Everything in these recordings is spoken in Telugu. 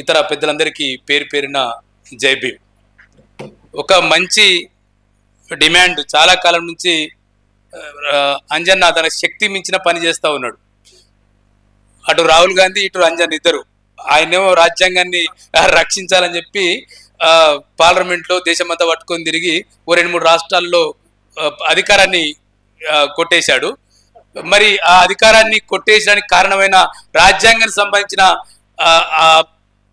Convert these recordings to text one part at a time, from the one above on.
ఇతర పెద్దలందరికీ పేరు పేరున జై భీమ్. ఒక మంచి డిమాండ్ చాలా కాలం నుంచి అంజన్న తన శక్తి మించిన పని చేస్తూ ఉన్నాడు. అటు రాహుల్ గాంధీ ఇటు అంజన్ ఇద్దరు ఆయనేమో రాజ్యాంగాన్ని రక్షించాలని చెప్పి పార్లమెంట్లో దేశమంతా పట్టుకొని తిరిగి ఓ 2-3 రాష్ట్రాల్లో అధికారాన్ని కొట్టేశాడు. మరి ఆ అధికారాన్ని కొట్టేయడానికి కారణమైన రాజ్యాంగానికి సంబంధించిన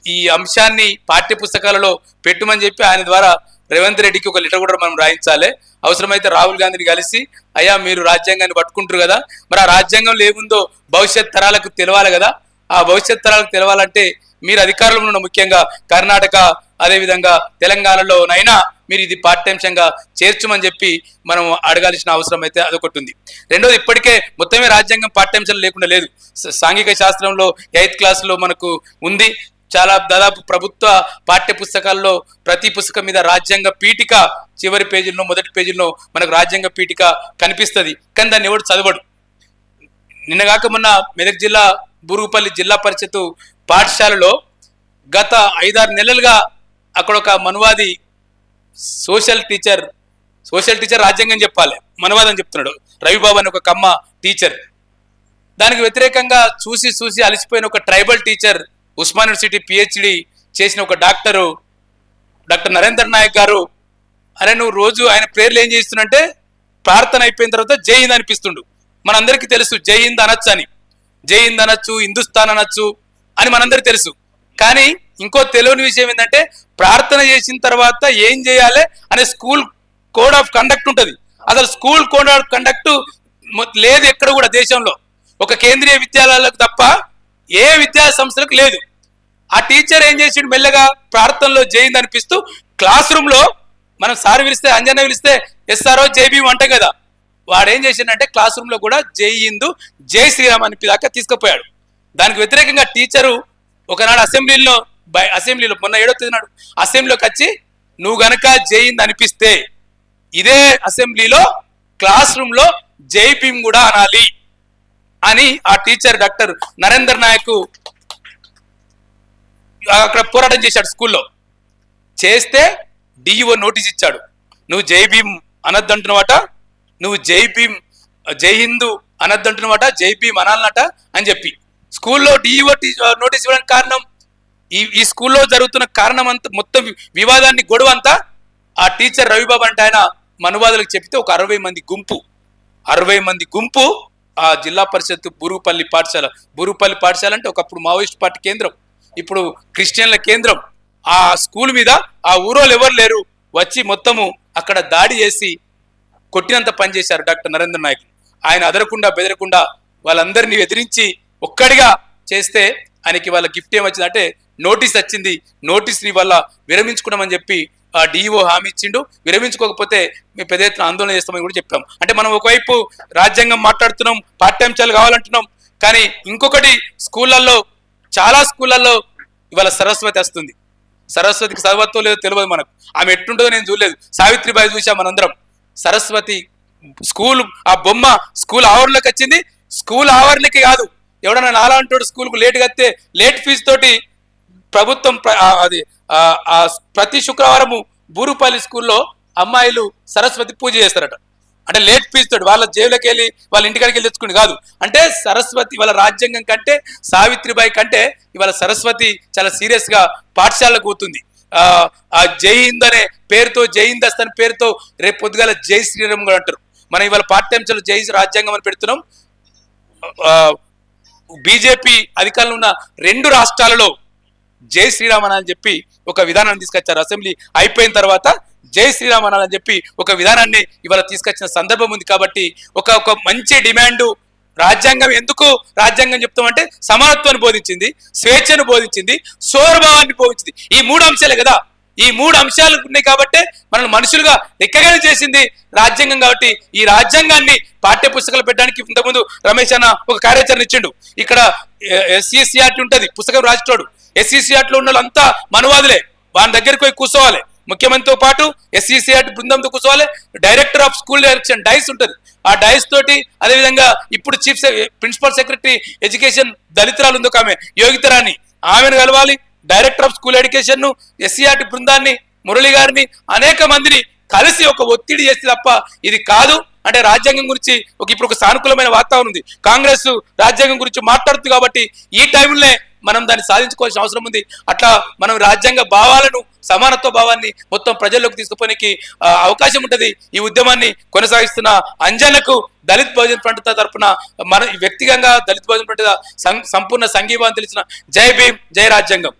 ఈ అంశాన్ని పాఠ్య పుస్తకాలలో పెట్టుమని చెప్పి ఆయన ద్వారా రేవంత్ రెడ్డికి ఒక లెటర్ కూడా మనం రాయించాలి. అవసరమైతే రాహుల్ గాంధీని కలిసి అయ్యా మీరు రాజ్యాంగాన్ని పట్టుకుంటారు కదా, మరి ఆ రాజ్యాంగంలో ఏముందో భవిష్యత్ తరాలకు తెలవాలి కదా, ఆ భవిష్యత్ తరాలకు తెలవాలంటే మీరు అధికారంలో ఉన్న ముఖ్యంగా కర్ణాటక అదేవిధంగా తెలంగాణలోనైనా మీరు ఇది పాఠ్యాంశంగా చేర్చమని చెప్పి మనం అడగాల్సిన అవసరం అయితే అదొకటి ఉంది. రెండోది, ఇప్పటికే మొత్తమే రాజ్యాంగం పాఠ్యాంశం లేకుండా లేదు. సాంఘిక శాస్త్రంలో 8th క్లాస్లో మనకు ఉంది. చాలా దాదాపు ప్రభుత్వ పాఠ్య పుస్తకాల్లో ప్రతి పుస్తకం మీద రాజ్యాంగ పీఠిక చివరి పేజీల్లో మొదటి పేజీల్లో మనకు రాజ్యాంగ పీఠిక కనిపిస్తుంది, కానీ దాన్ని ఎవడు చదవడు. నిన్నగాక మొన్న మెదక్ జిల్లా బూరుగుపల్లి జిల్లా పరిషత్ పాఠశాలలో గత 5-6 నెలలుగా అక్కడ ఒక మనువాది సోషల్ టీచర్ రాజ్యాంగం చెప్పాలి మనువాదం చెప్తున్నాడు. రవిబాబు అని ఒక కమ్మ టీచర్. దానికి వ్యతిరేకంగా చూసి అలసిపోయిన ఒక tribal teacher, Osman university PhD చేసిన ఒక డాక్టర్ నరేందర్ నాయక్ గారు, అరే నువ్వు రోజు ఆయన ప్రేయర్లు ఏం చేస్తున్నంటే ప్రార్థన అయిపోయిన తర్వాత జై హింద్ అనిపిస్తుండు. మనందరికీ తెలుసు జై హింద్ అనొచ్చు అని, జై హింద్ అనొచ్చు, హిందుస్థాన్ అనొచ్చు అని మనందరికీ తెలుసు. కానీ ఇంకో తెలియని విషయం ఏంటంటే ప్రార్థన చేసిన తర్వాత ఏం చేయాలి అనే స్కూల్ కోడ్ ఆఫ్ కండక్ట్ ఉంటుంది. అసలు స్కూల్ కోడ్ ఆఫ్ కండక్ట్ లేదు ఎక్కడ కూడా దేశంలో, ఒక కేంద్రీయ విద్యాలయాలకు తప్ప ఏ విద్యా సంస్థలకు లేదు. ఆ టీచర్ ఏం చేసిండు, మెల్లగా ప్రార్థనలో జై హింద్ అనిపిస్తూ క్లాస్ రూమ్లో మనం సార్ పిలిస్తే అంజన్న పిలిస్తే SRO జై భీమ్ అంటాం కదా, వాడు ఏం చేసిండంటే క్లాస్ రూమ్లో కూడా జై హిందూ జై శ్రీరామ్ అని దాకా తీసుకుపోయాడు. దానికి వ్యతిరేకంగా టీచరు ఒకనాడు అసెంబ్లీలో మొన్న 7వ తేదీ నాడు అసెంబ్లీలోకి వచ్చి నువ్వు గనక జై హింద్ అనిపిస్తే ఇదే అసెంబ్లీలో క్లాస్ రూమ్లో జై భీమ్ కూడా అనాలి అని ఆ టీచర్ డాక్టర్ నరేందర్ నాయక్ అక్కడ పోరాటం చేశాడు. స్కూల్లో చేస్తే DEO నోటీస్ ఇచ్చాడు, నువ్వు జై భీమ్ అనద్దంటున్నవాట, నువ్వు జై భీమ్ జై హిందూ అనద్దంటున్నవాట, జై భీమ్ అనాలన్నట అని చెప్పి స్కూల్లో DEO నోటీస్ ఇవ్వడానికి కారణం ఈ స్కూల్లో జరుగుతున్న కారణం అంతా, మొత్తం వివాదాన్ని గొడవ అంతా ఆ టీచర్ రవిబాబు అంటే ఆయన మనువాదులకు చెప్తే ఒక 60 మంది గుంపు ఆ జిల్లా పరిషత్ బూరుగుపల్లి పాఠశాల అంటే ఒకప్పుడు మావోయిస్ట్ పార్టీ కేంద్రం, ఇప్పుడు క్రిస్టియన్ల కేంద్రం. ఆ స్కూల్ మీద ఆ ఊరోళ్ళు ఎవరు లేరు, వచ్చి మొత్తము అక్కడ దాడి చేసి కొట్టినంత పని చేశారు డాక్టర్ నరేంద్ర నాయక్. ఆయన అదరకుండా బెదరకుండా వాళ్ళందరినీ ఎదిరించి ఒక్కడిగా చేస్తే ఆయనకి వాళ్ళ గిఫ్ట్ ఏమొచ్చిందంటే నోటీస్ వచ్చింది. నోటీస్ని వల్ల విరమించుకున్నామని చెప్పి ఆ DEO హామీ ఇచ్చిండు. విరమించుకోకపోతే మేము పెద్ద ఎత్తున ఆందోళన చేస్తామని కూడా చెప్పాం. అంటే మనం ఒకవైపు రాజ్యాంగం మాట్లాడుతున్నాం, పాఠ్యాంశాలు కావాలంటున్నాం, కానీ ఇంకొకటి చాలా స్కూళ్ళల్లో ఇవాళ సరస్వతి వస్తుంది. సరస్వతికి చదవతో లేదో తెలియదు మనకు, ఆమె ఎట్టుంటుందో నేను చూడలేదు. సావిత్రిబాయి చూసాం మనందరం. సరస్వతి స్కూల్ ఆ బొమ్మ స్కూల్ ఆవరణలోకి వచ్చింది. స్కూల్ ఆవరణకి కాదు, ఎవడన్నా నాలా అంటాడు స్కూల్కు లేట్గా వస్తే లేట్ ఫీజు తోటి ప్రభుత్వం ప్రతి శుక్రవారము బూరుగుపల్లి స్కూల్లో అమ్మాయిలు సరస్వతి పూజ చేస్తారట. అంటే లేట్ ఫీజు తోటి వాళ్ళ జేబులోకి వెళ్ళి వాళ్ళ ఇంటికాడికి వెళ్ళి తెచ్చుకుని కాదు. అంటే సరస్వతి వాళ్ళ రాజ్యాంగం కంటే సావిత్రిబాయి కంటే ఇవాళ సరస్వతి చాలా సీరియస్గా పాఠశాలకు పోతుంది. ఆ జై హింద్ అనే పేరుతో, జై హింద్ అనే పేరుతో రేపు పొద్దుగాల జై శ్రీరామ్ కూడా అంటారు. మనం ఇవాళ పాఠ్యాంశాలు జై రాజ్యాంగం అని పెడుతున్నాం. బీజేపీ అధికారంలో ఉన్న 2 రాష్ట్రాలలో జై శ్రీరామ్ అని చెప్పి ఒక విధానాన్ని తీసుకొచ్చారు. అసెంబ్లీ అయిపోయిన తర్వాత జై శ్రీరామ్ అని చెప్పి ఒక విధానాన్ని ఇవాళ తీసుకొచ్చిన సందర్భం ఉంది. కాబట్టి ఒక మంచి డిమాండ్, రాజ్యాంగం ఎందుకు రాజ్యాంగం చెప్తామంటే సమానత్వాన్ని బోధించింది, స్వేచ్ఛను బోధించింది, సౌరభావాన్ని బోధించింది. ఈ 3 అంశాలే కదా. ఈ 3 అంశాలు ఉన్నాయి కాబట్టి మనల్ని మనుషులుగా రికగ్నైజ్ చేసింది రాజ్యాంగం. కాబట్టి ఈ రాజ్యాంగాన్ని పాఠ్య పుస్తకాలు పెట్టడానికి ఇంతకుముందు రమేష్ అన్న ఒక కార్యాచరణ ఇచ్చిండు. ఇక్కడ SCCRT ఉంటుంది, పుస్తకం రాసేటోడు. SCCRTలో ఉన్న వాళ్ళంతా మనువాదులే, వాళ్ళ దగ్గరికి పోయి కూర్చోవాలి. ముఖ్యమంత్రితో పాటు SCCRT బృందంతో కూర్చోవాలి. డైరెక్టర్ ఆఫ్ స్కూల్ డైరెక్షన్ డైస్ ఉంటుంది. ఆ డైస్ తోటి అదేవిధంగా ఇప్పుడు ప్రిన్సిపల్ సెక్రటరీ ఎడ్యుకేషన్ దళితురాలు ఉంది ఒక ఆమె యోగితరాన్ని, ఆమెను కలవాలి. డైరెక్టర్ ఆఫ్ స్కూల్ ఎడ్యుకేషన్ ను, ఎస్సీఆర్టీ బృందాన్ని, మురళి గారిని, అనేక మందిని కలిసి ఒక ఒత్తిడి చేస్తే తప్ప ఇది కాదు. అంటే రాజ్యాంగం గురించి ఇప్పుడు ఒక సానుకూలమైన వాతావరణం ఉంది, కాంగ్రెస్ రాజ్యాంగం గురించి మాట్లాడుతుంది కాబట్టి ఈ టైంలో మనం దాన్ని సాధించుకోవాల్సిన అవసరం ఉంది. అట్లా మనం రాజ్యాంగ భావాలను, సమానత్వ భావాన్ని మొత్తం ప్రజల్లోకి తీసుకుపోనికి అవకాశం ఉంటుంది. ఈ ఉద్యమాన్ని కొనసాగిస్తున్న అంజన్నకు దళిత్ బహుజన్ ఫ్రంట్ తరఫున మన వ్యక్తిగతంగా దళిత్ బహుజన్ ఫ్రంట్ సంపూర్ణ సంఘీభావం తెలిసిన జై భీమ్, జై రాజ్యాంగం.